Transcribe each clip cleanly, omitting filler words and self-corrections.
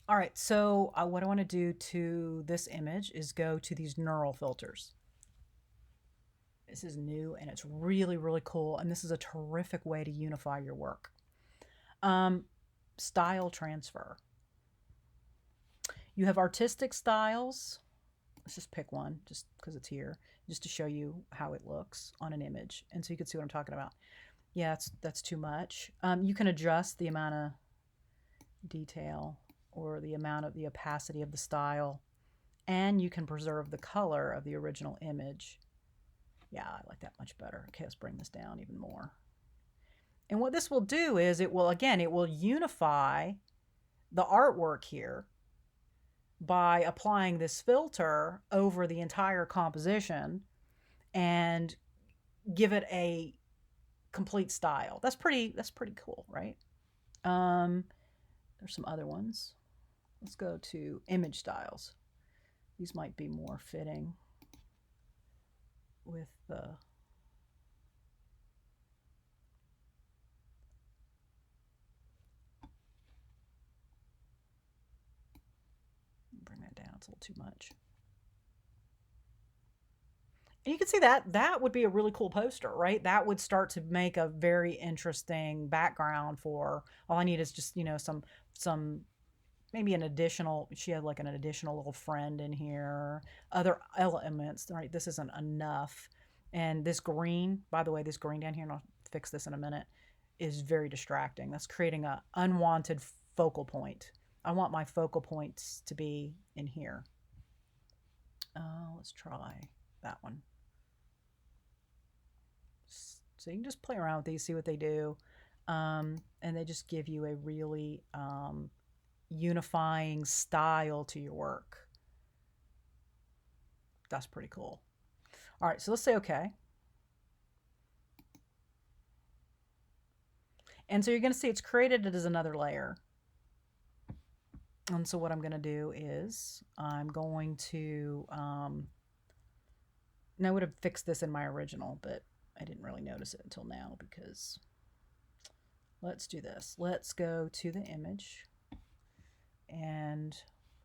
All right, so what I want to do to this image is go to these neural filters. This is new and it's really, really cool. And this is a terrific way to unify your work. Um, Style transfer. You have artistic styles. Let's just pick one just because it's here, just to show you how it looks on an image. And so you can see what I'm talking about. Yeah, that's too much. You can adjust the amount of detail or the amount of the opacity of the style, and you can preserve the color of the original image. Yeah, I like that much better. Okay, let's bring this down even more. And what this will do is it will unify the artwork here by applying this filter over the entire composition and give it a complete style. That's pretty cool, right? Um, there's some other ones. Let's go to image styles. These might be more fitting with the bring that down. It's a little too much. And you can see that would be a really cool poster, right? That would start to make a very interesting background for. All I need is just some maybe an additional. She had like an additional little friend in here, other elements. Right, this isn't enough. And this green, by the way, this green down here, and I'll fix this in a minute, is very distracting. That's creating a unwanted focal point. I want my focal points to be in here. Let's try that one. So you can just play around with these, see what they do. And they just give you a really unifying style to your work. That's pretty cool. All right, so let's say okay. And so you're going to see it's created it as another layer. And so what I'm going to do is I'm going to, and I would have fixed this in my original, but I didn't really notice it until now because let's do this. Let's go to the image, and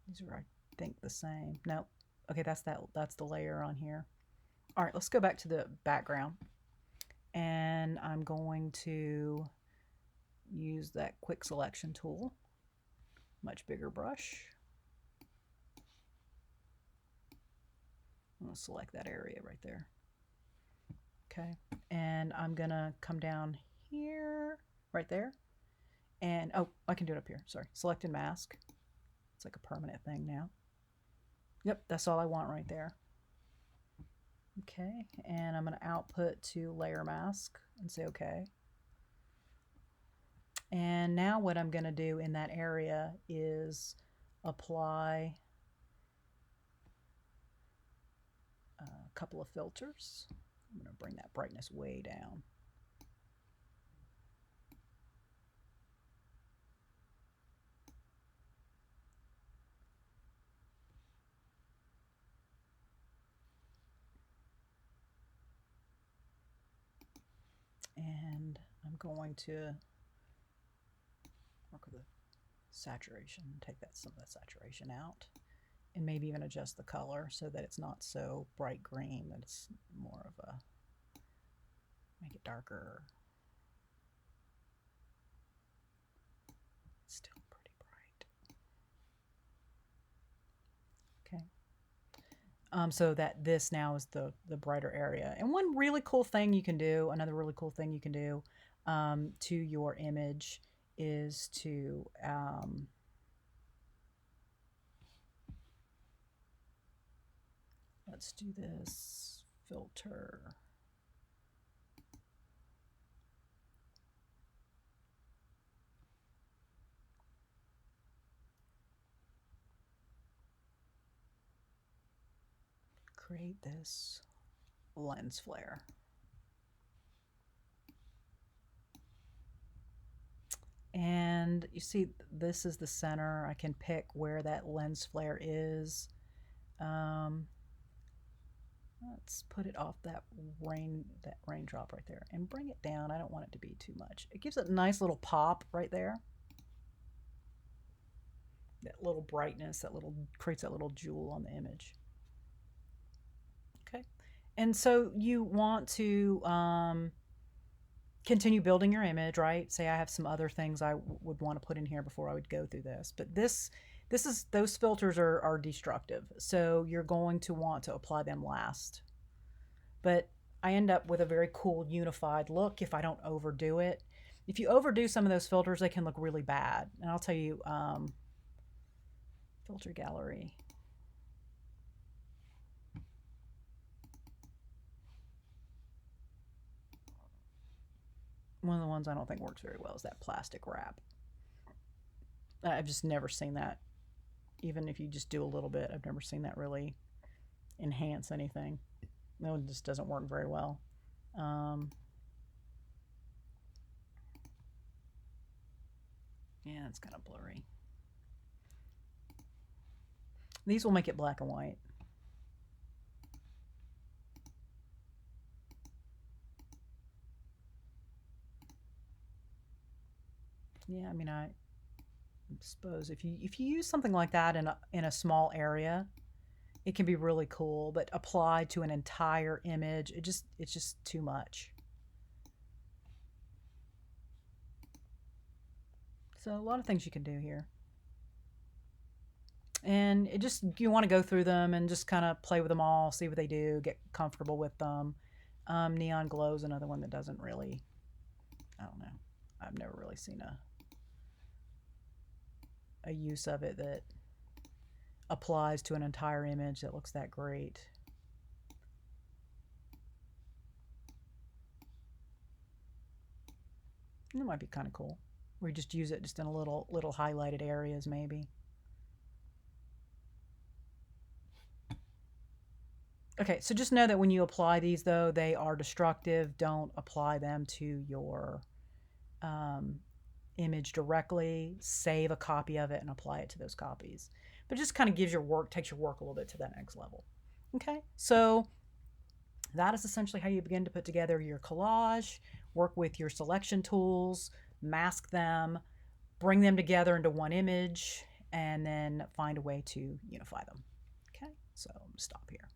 these are, I think, the same. No, okay, that's the layer on here. All right, let's go back to the background, and I'm going to use that quick selection tool, much bigger brush. I'm going to select that area right there. Okay, and I'm going to come down here, right there, and oh, I can do it up here. Sorry, select and mask. It's like a permanent thing now. Yep, that's all I want right there. Okay, and I'm going to output to layer mask and say okay. And now what I'm going to do in that area is apply a couple of filters. I'm going to bring that brightness way down. And I'm going to work with the saturation, take some of that saturation out, and maybe even adjust the color so that it's not so bright green, that it's more of a, make it darker. It's still pretty bright. Okay. So that this now is the brighter area. And one really cool thing you can do, another really cool thing you can do to your image is to let's do this filter. Create this lens flare. And you see this is the center. I can pick where that lens flare is. Let's put it off that raindrop right there and bring it down. I don't want it to be too much. It gives it a nice little pop right there. that little brightness, that little creates that little jewel on the image. Okay. And so you want to continue building your image, right? Say I have some other things I would want to put in here before I would go through this. But this is, those filters are destructive. So you're going to want to apply them last. But I end up with a very cool unified look if I don't overdo it. If you overdo some of those filters, they can look really bad. And I'll tell you, filter gallery. One of the ones I don't think works very well is that plastic wrap. I've just never seen that. Even if you just do a little bit, I've never seen that really enhance anything. That one just doesn't work very well. Yeah, it's kind of blurry. These will make it black and white. Yeah, I mean, I suppose if you use something like that in a small area, it can be really cool. But applied to an entire image, it's just too much. So a lot of things you can do here. And it just, you want to go through them and just kind of play with them all, see what they do, get comfortable with them. Neon glow is another one that doesn't really, I don't know. I've never really seen a use of it that applies to an entire image that looks that great. And it might be kind of cool. Or you just use it just in a little highlighted areas maybe. Okay, so just know that when you apply these, though, they are destructive. Don't apply them to your image directly. Save a copy of it and apply it to those copies. But it just kind of gives your work, takes your work a little bit to that next level. Okay, so that is essentially how you begin to put together your collage, work with your selection tools, mask them, bring them together into one image, and then find a way to unify them. Okay, so I'm going to stop here.